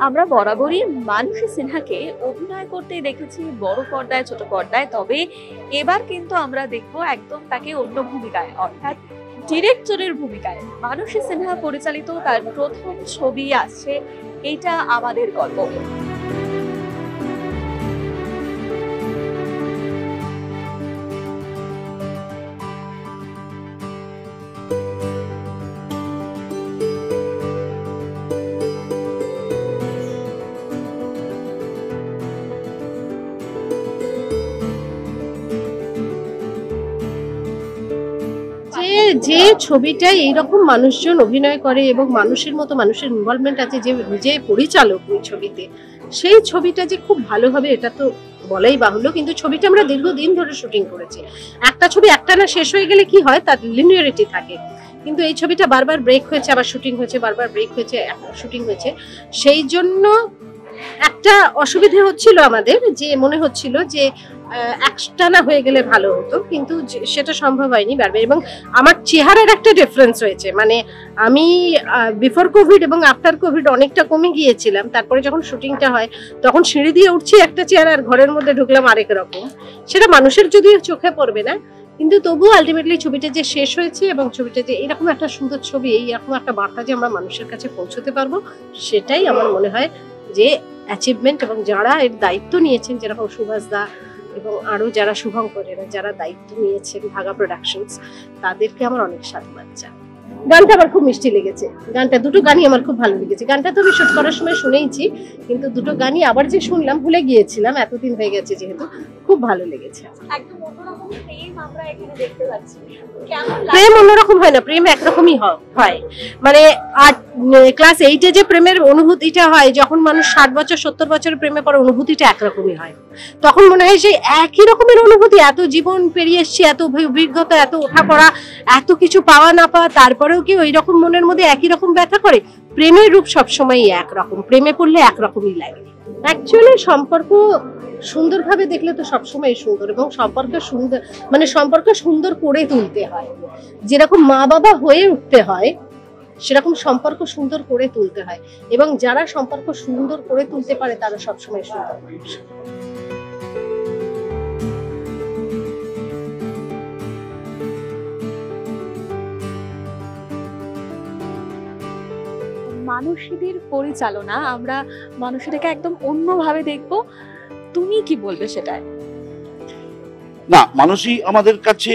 আমরা বরাবরই মানসী সিনহাকে অভিনয় করতে দেখেছি বড় পর্দায়, ছোট পর্দায়। তবে এবার কিন্তু আমরা দেখবো একদম তাকে অন্য ভূমিকায়, অর্থাৎ ডিরেক্টরের ভূমিকায়। মানসী সিনহা পরিচালিত তার প্রথম ছবি আসছে, এটা আমাদের গল্প। যে ছবিটায় এইরকম মানুষজন অভিনয় করে এবং মানুষের মতো মানুষের ইনভলভমেন্ট আছে, যে নিজে পরিচালক ওই ছবিতে, সেই ছবিটা যে খুব ভালো হবে এটা তো বলাই বাহুল্য। কিন্তু ছবিটা আমরা দীর্ঘদিন ধরে শুটিং করেছি। একটা ছবি একটানা শেষ হয়ে গেলে কি হয়, তার লিনিয়ারিটি থাকে, কিন্তু এই ছবিটা বারবার ব্রেক হয়েছে, আবার শুটিং হয়েছে, বারবার ব্রেক হয়েছে, শুটিং হয়েছে। সেই জন্য একটা অসুবিধে হচ্ছিল আমাদের, যে মনে হচ্ছিল যে একটানা হয়ে গেলে ভালো হতো, কিন্তু সেটা সম্ভব হয়নি বারবার। এবং আমার চেহারার একটা ডিফারেন্স হয়েছে, মানে আমি বিফোর কোভিড এবং আফটার কোভিড অনেকটা কমে গিয়েছিলাম। তারপরে যখন শুটিংটা হয় তখন সিঁড়ি দিয়ে উঠছি একটা চেহারা, আর ঘরের মধ্যে ঢুকলাম আরেক রকম। সেটা মানুষের যদিও চোখে পড়বে না, কিন্তু তবুও আলটিমেটলি ছবিটা যে শেষ হয়েছে এবং ছবিটা যে এরকম একটা সুন্দর ছবি, এইরকম একটা বার্তা যে আমরা মানুষের কাছে পৌঁছতে পারবো, সেটাই আমার মনে হয় যে অ্যাচিভমেন্ট। এবং যারা এর দায়িত্ব নিয়েছেন, যেরকম সুভাষ দা এবং আরো যারা শুভঙ্করেরা যারা দায়িত্ব নিয়েছেন, ভাগা প্রোডাকশনস, তাদেরকে আমার অনেক সাধুবাদ জানাই। গানটা আমার খুব মিষ্টি লেগেছে, গানটা দুটো গানই আমার খুব ভালো লেগেছে। গানটা তো আমি শুট করার সময় শুনেইছি, কিন্তু দুটো গানই আবার যে শুনলাম ভুলে গিয়েছিলাম, এতদিন হয়ে গেছে যেহেতু, খুব ভালো লেগেছে। একদম অন্যরকম প্রেম আমরা এখানে দেখতে পাচ্ছি। কেমন প্রেম অন্যরকম হয় না, প্রেম একরকমই হয়। মানে ক্লাস 8-এ যে প্রেমের অনুভূতিটা হয়, যখন মানুষ 60 বছর 70 বছরের প্রেমে পড়ে, অনুভূতিটা একরকমই হয়। তখন মনে হয় সেই একই রকমের অনুভূতি, এত জীবন পেরিয়ে এসছি, এত অভিজ্ঞতা, এত ওঠাপড়া, এত কিছু পাওয়া না পাওয়া, তারপরেও কি ওই রকম মনের মধ্যে একই রকম ব্যথা করে? প্রেমের রূপ সবসময়ই একরকম, প্রেমে পড়লে একরকমই লাগে। অ্যাকচুয়ালি সম্পর্ক সুন্দরভাবে দেখলে তো সবসময় সুন্দর, এবং সম্পর্ক সুন্দর মানে সম্পর্ক সুন্দর করে তুলতে হয়। যেরকম মা বাবা হয়ে উঠতে হয়, সেরকম সম্পর্ক সুন্দর করে তুলতে হয়, এবং যারা সম্পর্ক সুন্দর করে তুলতে পারে তারা সবসময় সুন্দর মানুষ। মানসীদের পরিচালনা, আমরা মানসীটাকে একদম অন্যভাবে দেখবো। তুমি কি বলবে সেটায়? না, মানসী আমাদের কাছে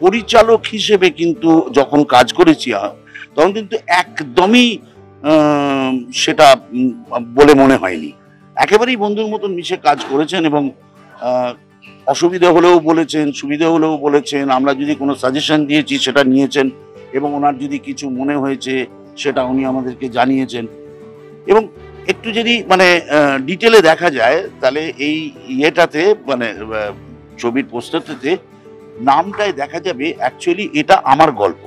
পরিচালক হিসেবে কিন্তু যখন কাজ করেছি তখন কিন্তু একদমই সেটা বলে মনে হয়নি। একেবারেই বন্ধুর মতন মিশে কাজ করেছেন, এবং অসুবিধা হলেও বলেছেন, সুবিধা হলেও বলেছেন। আমরা যদি কোনো সাজেশন দিয়েছি সেটা নিয়েছেন, এবং ওনার যদি কিছু মনে হয়েছে সেটা উনি আমাদেরকে জানিয়েছেন। এবং একটু যদি মানে ডিটেলে দেখা যায়, তাহলে এই ইয়েটাতে মানে ছবির পোস্টারটাতে নামটায় দেখা যাবে অ্যাকচুয়ালি এটা আমার গল্প,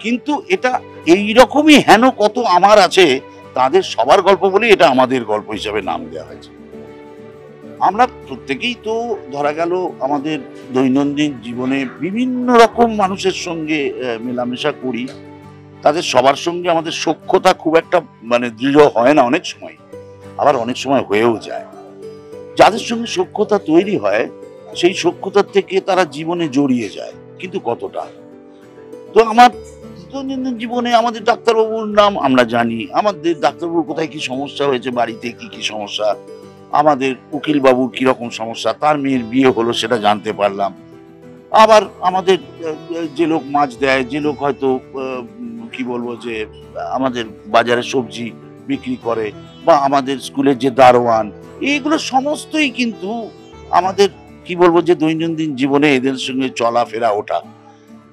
কিন্তু এটা এইরকমই হেন কত আমার আছে, তাদের সবার গল্প বলে এটা আমাদের গল্প হিসাবে নাম দেওয়া হয়েছে। আমরা প্রত্যেকেই তো ধরা গেল আমাদের দৈনন্দিন জীবনে বিভিন্ন রকম মানুষের সঙ্গে মেলামেশা করি, তাদের সবার সঙ্গে আমাদের সখ্যতা খুব একটা মানে দৃঢ় হয় না অনেক সময়, আবার অনেক সময় হয়েও যায়। যাদের সঙ্গে সখ্যতা তৈরি হয়, সেই সখ্যতার থেকে তারা জীবনে জড়িয়ে যায়, কিন্তু কতটা। তো আমার দৈনন্দিন জীবনে আমাদের ডাক্তারবাবুর নাম আমরা জানি, আমাদের ডাক্তারবাবুর কোথায় কি সমস্যা হয়েছে, বাড়িতে কি কি সমস্যা, আমাদের উকিল বাবুর কিরকম সমস্যা, তার মেয়ের বিয়ে হলো সেটা জানতে পারলাম। আবার আমাদের যে লোক মাছ দেয়, যে লোক হয়তো কি বলবো যে আমাদের বাজারে সবজি বিক্রি করে, বা আমাদের স্কুলের যে দারোয়ান, এইগুলো সমস্তই কিন্তু আমাদের কি বলবো যে দৈনন্দিন জীবনে এদের সঙ্গে চলাফেরা ওঠা।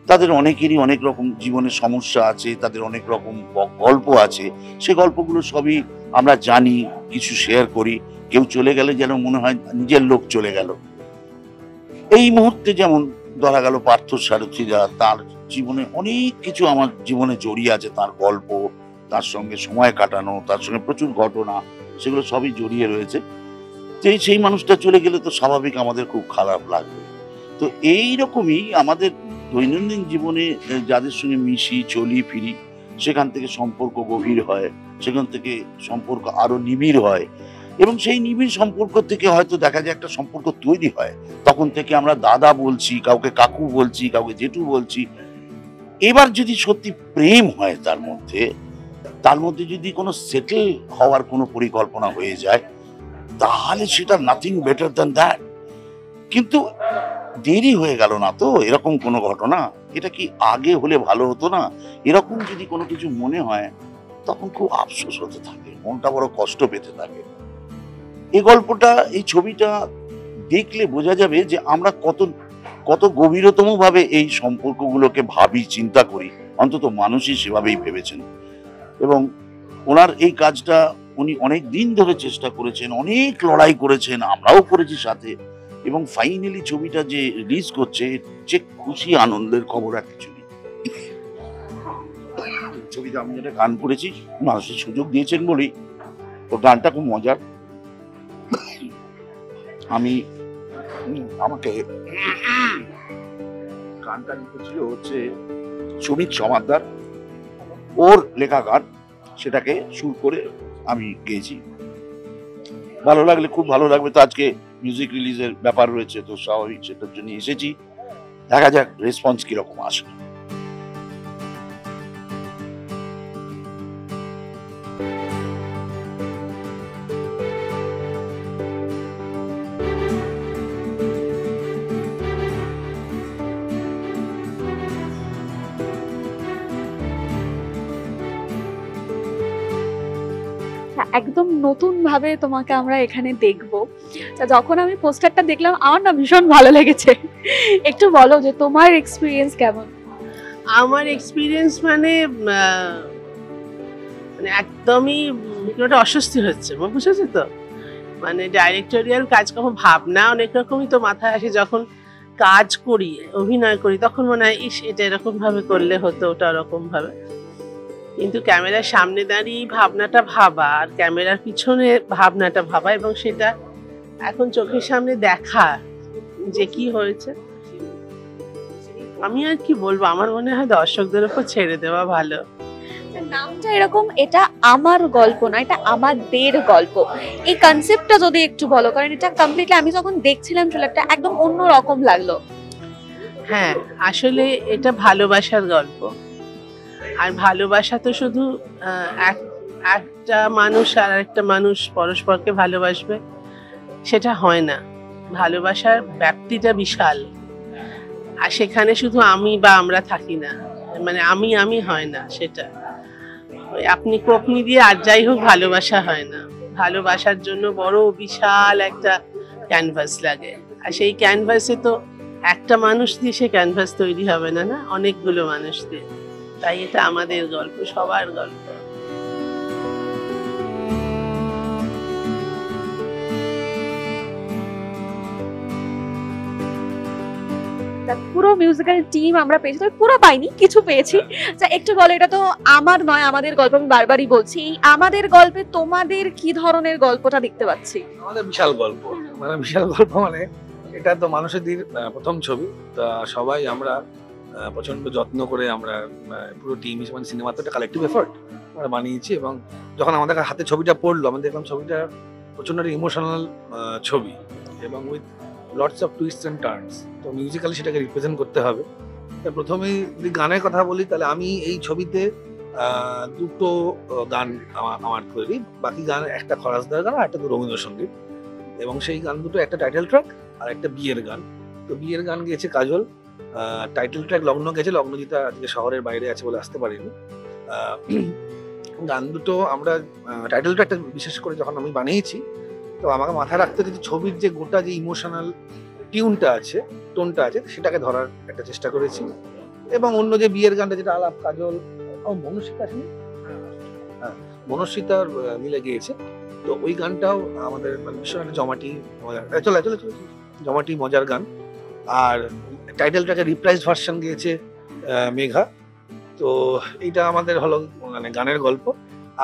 তাদের অনেকেরই অনেক রকম জীবনের সমস্যা আছে, তাদের অনেক রকম গল্প আছে, সে গল্পগুলো সবই আমরা জানি, কিছু শেয়ার করি। কেউ চলে গেলে যেন মনে হয় নিজের লোক চলে গেল। এই মুহূর্তে যেমন ধরা গেল পার্থ সারথীরা, তার জীবনে অনেক কিছু আমার জীবনে জড়িয়ে আছে, তার গল্প, তার সঙ্গে সময় কাটানো, তার সঙ্গে প্রচুর ঘটনা, সেগুলো সবই জড়িয়ে রয়েছে। তো সেই মানুষটা চলে গেলে তো স্বাভাবিক আমাদের খুব খারাপ লাগবে। তো এই রকমই আমাদের দৈনন্দিন জীবনে যাদের সঙ্গে মিশি, চলি, ফিরি, সেখান থেকে সম্পর্ক গভীর হয়। সেখান থেকে সম্পর্ক আরো নিবিড় হয় এবং সেই নিবিড় সম্পর্ক থেকে হয়তো দেখা যায় একটা সম্পর্ক তৈরি হয়। তখন থেকে আমরা দাদা বলছি, কাউকে কাকু বলছি, কাউকে জেঠু বলছি। এবার যদি সত্যি প্রেম হয় তার মধ্যে যদি কোনো সেটেল হওয়ার কোনো পরিকল্পনা হয়ে যায়, তাহলে সেটা নাথিং বেটার দ্যান দ্যাট। কিন্তু দেরি হয়ে গেল না তো এরকম কোনো ঘটনা? এটা কি আগে হলে ভালো হতো না? এরকম যদি কোনো কিছু মনে হয় তখন খুব আফসোস হতে থাকে, মনটা বড় কষ্ট পেতে থাকে। এই গল্পটা, এই ছবিটা দেখলে বোঝা যাবে যে আমরা কত গভীরতম ভাবে এই সম্পর্কগুলোকে ভাবি, চিন্তা করি। অন্তত মানুষই সেভাবেই ভেবেছেন এবং ওনার এই কাজটা উনি অনেক দিন ধরে চেষ্টা করেছেন, অনেক লড়াই করেছেন, আমরাও করেছি সাথে। এবং ফাইনালি ছবিটা যে রিলিজ করছে, যে খুশি আনন্দের খবর আর কিছু নেই। ছবিতে আমি যেটা গান করেছি, মানুষের সুযোগ দিয়েছেন বলেই তো গানটা খুব মজার। আমাকে গানটা লিখেছিল হচ্ছে সুমিত সমাদ্দার, ওর লেখা গান, সেটাকে সুর করে আমি গেয়েছি। ভালো লাগলে খুব ভালো লাগবে। তো আজকে মিউজিক রিলিজের ব্যাপার রয়েছে, তো স্বাভাবিক সেটার জন্য এসেছি। দেখা যাক রেসপন্স কিরকম আসে। একদম নতুন ভাবে তোমাকে আমরা এখানে দেখবো। যখন আমি পোস্টারটা দেখলাম আমার না ভীষণ ভালো লেগেছে। একটু বলো যে তোমার এক্সপিরিয়েন্স কেমন? আমার এক্সপিরিয়েন্স মানে একদমই একটা অস্বস্তি হচ্ছে, বুঝেছো তো? মানে ডাইরেক্টোরিয়াল কাজকর্ম ভাবনা অনেক রকমই তো মাথায় আসে, যখন কাজ করি, অভিনয় করি, তখন মনে হয় ইস এটা এরকম ভাবে করলে হতো, ওটা ওরকম ভাবে। কিন্তু ক্যামেরার সামনে দাঁড়িয়ে ভাবনাটা ভাবা আর ক্যামেরার পিছনে ভাবনাটা ভাবা এবং সেটা এখন চোখের সামনে দেখা যে কি হয়েছে, আমি আর কি বলবো, আমার মনে হয় দর্শকদের উপর ছেড়ে দেওয়া ভালো। নামটা এরকম, এটা আমার গল্প না, এটা আমাদের গল্প। এই কনসেপ্টটা যদি একটু বলো, কারণ এটা কমপ্লিটলি আমি যখন দেখছিলাম ট্রেলারটা একদম অন্য রকম লাগলো। হ্যাঁ, আসলে এটা ভালোবাসার গল্প। আর ভালোবাসা তো শুধু একটা মানুষ আর একটা মানুষ পরস্পরকে ভালোবাসবে সেটা হয় না। ভালোবাসার ব্যাপ্তিটা বিশাল, আর সেখানে শুধু আমি বা আমরা থাকি না, মানে আমি হয় না সেটা। ওই আপনি কোপনি দিয়ে আর যাই হোক ভালোবাসা হয় না। ভালোবাসার জন্য বড় বিশাল একটা ক্যানভাস লাগে, আর সেই ক্যানভাসে তো একটা মানুষ দিয়ে সে ক্যানভাস তৈরি হবে না, না অনেকগুলো মানুষ দিয়ে। তাই এটা আমাদের গল্প, সবার গল্প। পুরো মিউজিক্যাল টিম আমরা পেয়েছি, তবে পুরো পাইনি, কিছু পেয়েছি। একটু বলো, এটা তো আমার নয়, আমাদের গল্প, আমি বারবারই বলছি। আমাদের গল্পে তোমাদের কি ধরনের গল্পটা দেখতে পাচ্ছি? আমাদের বিশাল গল্প, বিশাল গল্প মানে এটা তো মানুষের প্রথম ছবি, তা সবাই আমরা প্রচন্ড যত্ন করে আমরা পুরো টিম হিসেবে, মানে সিনেমা তো একটা কালেকটিভ এফোর্ট আমরা বানিয়েছি। এবং যখন আমাদের হাতে ছবিটা পড়লো, আমরা দেখলাম ছবিটা প্রচন্ড ইমোশনাল ছবি এবং with lots of twist and turns. তো মিউজিক্যালি সেটাকে রিপ্রেজেন্ট করতে হবে। প্রথমেই যদি গানের কথা বলি, তাহলে আমি এই ছবিতে দুটো গান আমার তৈরি, বাকি গান একটা খরাসদার গান আর একটা তো রবীন্দ্রসঙ্গীত। এবং সেই গান দুটো, একটা টাইটেল ট্র্যাক আর একটা বিয়ের গান। তো বিয়ের গান গেয়েছে কাজল, টাইটেল ট্র্যাক লগ্ন গেছে, লগ্নজিতা আজকে শহরের বাইরে আছে বলে আসতে পারিনি। গান দুটো আমরা টাইটেল ট্র্যাকটা বিশেষ করে যখন আমি বানিয়েছি, তো আমাকে মাথায় রাখতে হচ্ছে ছবির যে গোটা যে ইমোশনাল টিউনটা আছে, টোনটা আছে, সেটাকে ধরার একটা চেষ্টা করেছি। এবং অন্য যে বিয়ের গানটা, যেটা আলাপ কাজল ও মনস্বিতা আছে, হ্যাঁ মনস্বিতার মিলে গিয়েছে, তো ওই গানটাও আমাদের মানে ভীষণ একটা জমাটি মজার, চলে জমাটি মজার গান। আর টাইটেল ট্র্যাকের রিপ্রাইজ ভার্সন গিয়েছে মেঘা। তো এইটা আমাদের হলো মানে গানের গল্প।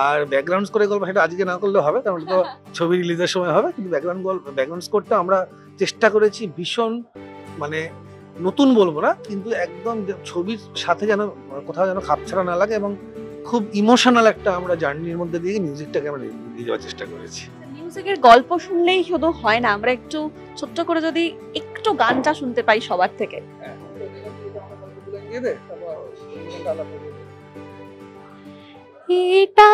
আর ব্যাকগ্রাউন্ড স্কোরের গল্প সেটা আজকে না করলে হবে, কারণ তো ছবি রিলিজের সময় হবে। কিন্তু ব্যাকগ্রাউন্ড স্কোরটা আমরা চেষ্টা করেছি ভীষণ, মানে নতুন বলবো না, কিন্তু একদম ছবির সাথে যেন কোথাও যেন খাপছাড়া না লাগে এবং খুব ইমোশনাল একটা আমরা জার্নির মধ্যে দিয়ে মিউজিকটাকে আমরা নিয়ে যাওয়ার চেষ্টা করেছি। মিউজিকের গল্প শুনলেই শুধু হয় না, আমরা একটু ছোট্ট করে যদি একটু গানটা শুনতে পাই সবার থেকে। এটা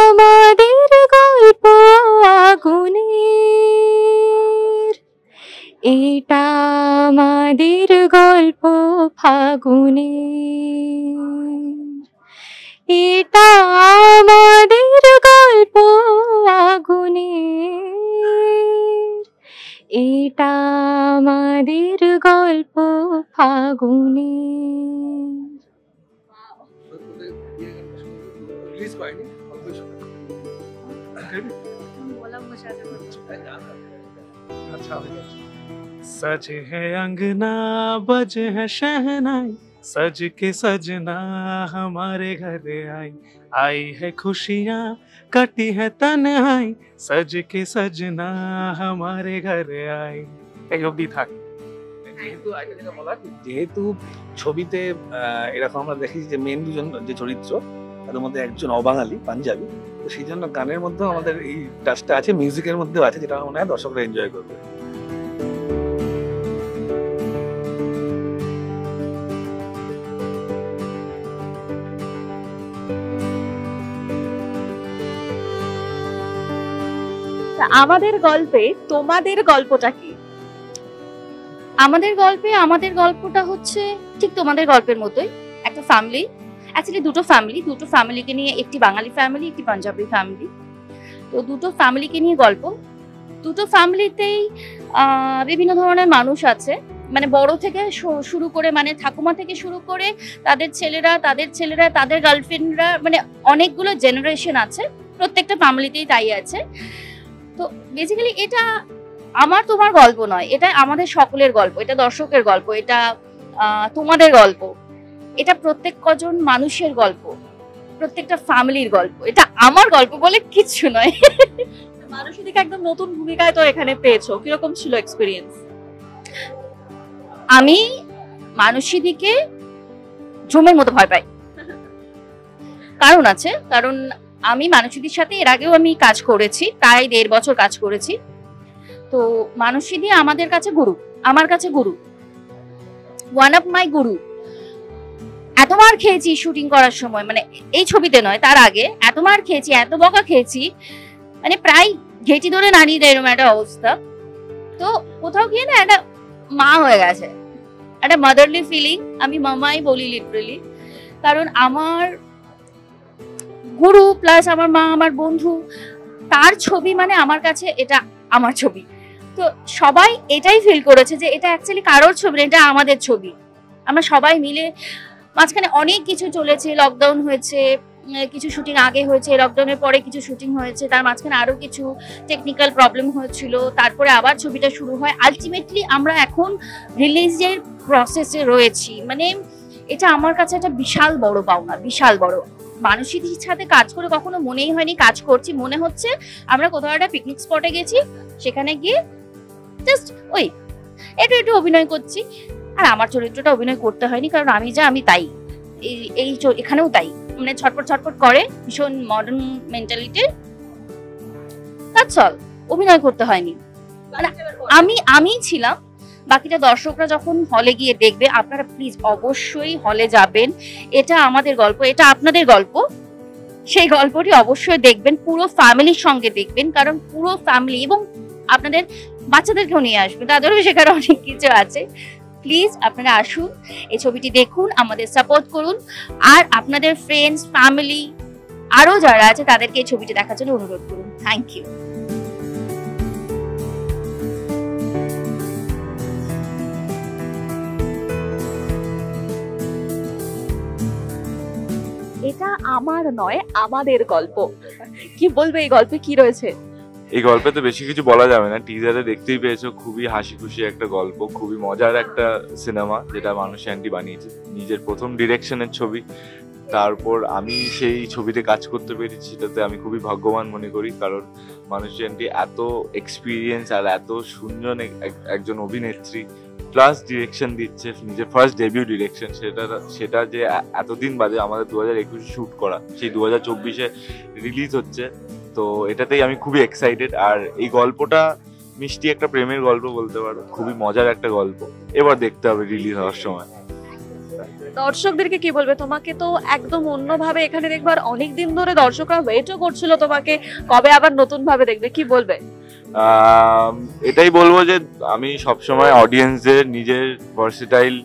আমাদের গল্প আগুনের, এটা আমাদের গল্প ফাগুনের, এটা আমাদের গল্প আগুনের, এটা আমাদের গল্প ফাগুনের। सज है अंगना बज है शहनाई, सज के सजना हमारे घर आई, आई है खुशियाँ कटी है तन्हाई, सज के सजना हमारे घर आई। এই অবধি থাক। যেহেতু ছবিতে এরকম আমরা দেখেছি যে মেন দুজন যে চরিত্র তাদের মধ্যে একজন অবাঙালি পাঞ্জাবি, তো সেই জন্য গানের মধ্যেও আমাদের এই টাচটা আছে, মিউজিকের মধ্যেও আছে, যেটা মনে হয় দর্শকরা এনজয় করবে। আমাদের গল্পে তোমাদের গল্পটা কি? আমাদের গল্পটা হচ্ছে ঠিক তোমাদের গল্পের মতোই, একটা ফ্যামিলি, অ্যাকচুয়ালি দুটো ফ্যামিলিকে নিয়ে, একটি বাঙালি ফ্যামিলি, একটি পাঞ্জাবি ফ্যামিলি। তো দুটো ফ্যামিলিকে নিয়ে গল্প। দুটো ফ্যামিলিতেই বিভিন্ন ধরনের মানুষ আছে, মানে বড় থেকে শুরু করে, মানে ঠাকুমা থেকে শুরু করে তাদের ছেলেরা, তাদের গার্লফ্রেন্ডরা, মানে অনেকগুলো জেনারেশন আছে, প্রত্যেকটা ফ্যামিলিতেই তাই আছে। তো বেসিক্যালি এটা আমার তোমার গল্প নয়, এটা আমাদের সকলের গল্প, এটা দর্শকের গল্প, এটা তোমাদের গল্প, এটা প্রত্যেক কজন মানুষের গল্প, প্রত্যেকটা ফ্যামিলির গল্প। এটা আমার গল্প বলে কিচ্ছু নয়। মানুষদিকে একদম নতুন ভূমিকায় তো এখানে পেয়েছো, কিরকম ছিল এক্সপিরিয়েন্স? আমি মানুষদিকে জমের মতো ভয় পাই, কারণ আছে, কারণ আমি মানুষদির সাথে এর আগেও আমি কাজ করেছি, প্রায় 1.5 বছর কাজ করেছি। তো মানুষদি আমাদের কাছে গুরু, আমার কাছে গুরু, ওয়ান অফ মাই গুরু। এত মার খেয়েছি শুটিং করার সময়, মানে এই ছবিতে নয়, তার আগে এত মার খেয়েছি, এত বকা খেয়েছি, মানে প্রায় ঘেটি ধরে নাড়িয়ে দেয় এরকম একটা অবস্থা। তো কোথাও গিয়ে না একটা মা হয়ে গেছে, একটা মাদারলি ফিলিং, আমি মামাই বলি লিটারেলি, কারণ আমার গুরু প্লাস আমার মা, আমার বন্ধু, তার ছবি মানে আমার কাছে এটা আমার ছবি। তো সবাই এটাই ফিল করেছে যে এটা অ্যাকচুয়ালি কারোর ছবি না, এটা আমাদের ছবি। আমরা সবাই মিলে, মাঝখানে অনেক কিছু চলেছে, লকডাউন হয়েছে, কিছু শুটিং আগে হয়েছে, লকডাউনের পরে কিছু শুটিং হয়েছে, তার মাঝখানে আরো কিছু টেকনিক্যাল প্রবলেম হয়েছিল, তারপরে আবার ছবিটা শুরু হয়। আলটিমেটলি আমরা এখন রিলিজের প্রসেসে রয়েছি, মানে এটা আমার কাছে একটা বিশাল বড় পাওনা, বিশাল বড়। মানুষের সাথে কাজ করে কখনো মনেই হয়নি কাজ করছি, মনে হচ্ছে আমরা কোথাও একটা পিকনিক স্পটে গেছি, সেখানে গিয়ে জাস্ট ওই একটু অভিনয় করছি। আর আমার চরিত্রটা অভিনয় করতে হয়নি, কারণ আমি যা আমি তাই, এই এখানেও তাই, মানে ছটপট করে, ভীষণ মডার্ন মেন্টালিটি, দ্যাটস অল। অভিনয় করতে হয়নি, আমি ছিলাম। বাকিটা দর্শকরা যখন হলে গিয়ে দেখবে, আপনারা প্লিজ অবশ্যই হলে যাবেন, এটা আমাদের গল্প, এটা আপনাদের গল্প, সেই গল্পটি অবশ্যই দেখবেন, পুরো ফ্যামিলির সঙ্গে দেখবেন, কারণ পুরো ফ্যামিলি এবং আপনাদের বাচ্চাদেরকেও নিয়ে আসবেন, তাদেরও সেখানে অনেক কিছু আছে। প্লিজ আপনারা আসুন, এই ছবিটি দেখুন, আমাদের সাপোর্ট করুন, আর আপনাদের ফ্রেন্ডস, ফ্যামিলি আরো যারা আছে তাদেরকে এই ছবিটি দেখার জন্য অনুরোধ করুন। Thank you. এটা আমার নয়, আমাদের গল্প। কি বলবে এই গল্পে কি রয়েছে? এই গল্পে তো বেশি কিছু বলা যাবে না, টিজারে দেখতেই পেয়েছো, খুবই হাসি খুশি একটা গল্প, খুবই মজার একটা সিনেমা, যেটা মানুষী আন্টি বানিয়েছে, নিজের প্রথম ডিরেকশনের ছবি। তারপর আমি সেই ছবিতে কাজ করতে পেরেছি, সেটাতে আমি খুবই ভাগ্যবান মনে করি, কারণ মানুষী আন্টি এত এক্সপিরিয়েন্স আর এত সুন্দর একজন অভিনেত্রী, ক্লাস ডিরেকশন দিচ্ছে, নিজের ফার্স্ট ডেবিউ ডিরেকশন, সেটা যে এতদিন বাদে আমাদের 2021 শুট করা, সেই 2024 রিলিজ হচ্ছে। তো এটাতেই আমি খুবই এক্সাইটেড। আর এই গল্পটা মিষ্টি একটা প্রেমের গল্প বলতে পারো, খুবই মজার একটা গল্প। এবার দেখতে হবে রিলিজ হওয়ার সময়। দর্শকদেরকে কি বলবে? তোমাকে তো একদম অন্যভাবে এখানে দেখবার, অনেকদিন ধরে দর্শকরা ওয়েটও করছিল তোমাকে, কবে আবার নতুন ভাবে দেখবে, কি বলবে? এটাই বলবো যে আমি সবসময় অডিয়েন্সদের নিজের ভার্সেটাইল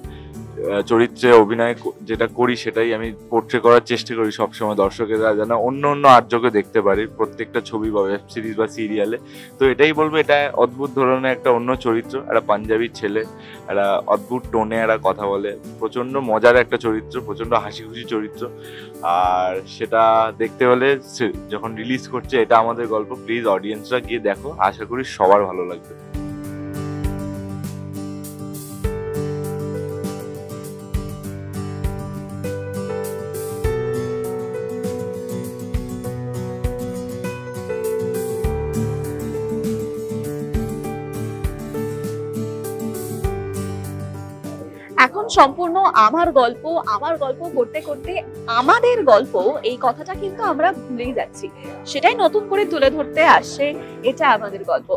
চরিত্রে অভিনয় যেটা করি সেটাই আমি পোর্ট্রে করার চেষ্টা করি সবসময়, দর্শকেরা যেন অন্য অন্য আর্যকে দেখতে পারি প্রত্যেকটা ছবি বা ওয়েব সিরিজ বা সিরিয়ালে। তো এটাই বলবো, এটা অদ্ভুত ধরনের একটা অন্য চরিত্র, একটা পাঞ্জাবির ছেলে, একটা অদ্ভুত টোনে একটা কথা বলে, প্রচন্ড মজার একটা চরিত্র, প্রচন্ড হাসি খুশি চরিত্র। আর সেটা দেখতে হলে যখন রিলিজ করছে এটা আমাদের গল্প, প্লিজ অডিয়েন্সরা গিয়ে দেখো, আশা করি সবার ভালো লাগবে। এখন সম্পূর্ণ আমার গল্প করতে করতে আমাদের গল্প, এই কথাটা কিন্তু আমরা ভুলেই যাচ্ছি। সেটাই নতুন করে তুলে ধরতে আসছে এটা আমাদের গল্প।